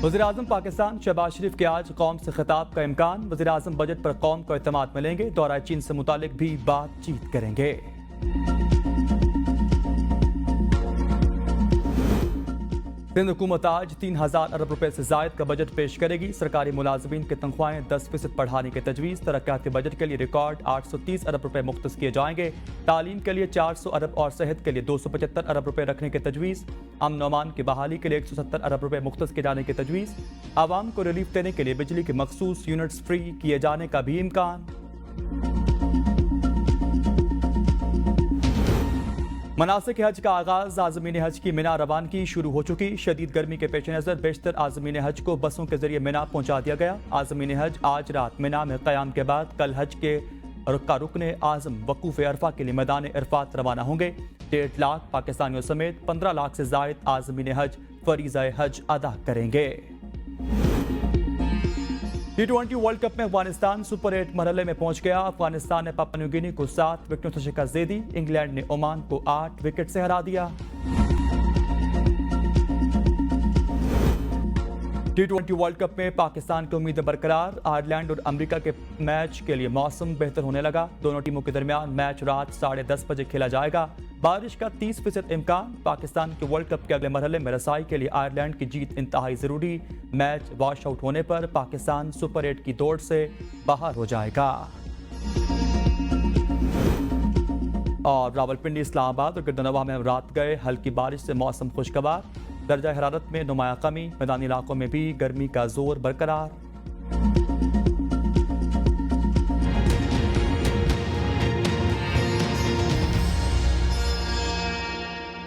वज़ीर-ए-आज़म पाकिस्तान शहबाज शरीफ के आज कौम से खिताब का इम्कान। वज़ीर-ए-आज़म बजट पर कौम को एतमाद मिलेंगे। दौरा चीन से मुतालिक भी बातचीत करेंगे। सिंध हुकूमत आज 3000 अरब रुपए से जायद का बजट पेश करेगी। सरकारी मुलाजमीन की तनख्वाहें 10% बढ़ाने की तजवीज़। तरक्याती बजट के लिए रिकॉर्ड 830 अरब रुपए मुख्तस किए जाएंगे। तालीम के लिए 400 अरब और सेहत के लिए 275 अरब रुपए रखने की तजवीज़। अमन अमान की बहाली के लिए 170 अरब रुपए मुख्तस किए जाने की तजवीज़। आवाम को रिलीफ देने के लिए बिजली के मखसूस यूनिट्स फ्री किए जाने का भी इम्कान। मनासिक हज का आगाज। आज़मीन हज की मिना रवानगी शुरू हो चुकी। शदीद गर्मी के पेश नज़र बेशतर आज़मीन हज को बसों के जरिए मिना पहुंचा दिया गया। आज़मीन हज आज रात मिना में क़याम के बाद कल हज के रुकने आज़म वकूफ़ अरफा के लिए मैदान अरफात रवाना होंगे। 1.5 लाख पाकिस्तानियों समेत 15 लाख से जायद आज़मीन हज फरीज़ा हज अदा करेंगे। T20 वर्ल्ड कप में अफगानिस्तान सुपर 8 मरहले में पहुंच गया। अफगानिस्तान ने पापुआ न्यू गिनी को 7 विकेटों से शिकस्त दे दी। इंग्लैंड ने ओमान को 8 विकेट से हरा दिया। T20 वर्ल्ड कप में पाकिस्तान की उम्मीदें बरकरार। आयरलैंड और अमेरिका के मैच के लिए मौसम बेहतर होने लगा। दोनों टीमों के दरमियान मैच रात 10:30 बजे खेला जाएगा। बारिश का 30% इम्कान। पाकिस्तान के वर्ल्ड कप के अगले मरहले में रसाई के लिए आयरलैंड की जीत इंतहाई जरूरी। मैच वॉश आउट होने पर पाकिस्तान सुपर 8 की दौड़ से बाहर हो जाएगा। और रावलपिंडी, इस्लामाबाद और गिरदनवा में रात गए हल्की बारिश से मौसम खुशगवार। दर्जा हरारत में नुमाया कमी। मैदानी इलाकों में भी गर्मी का जोर बरकरार।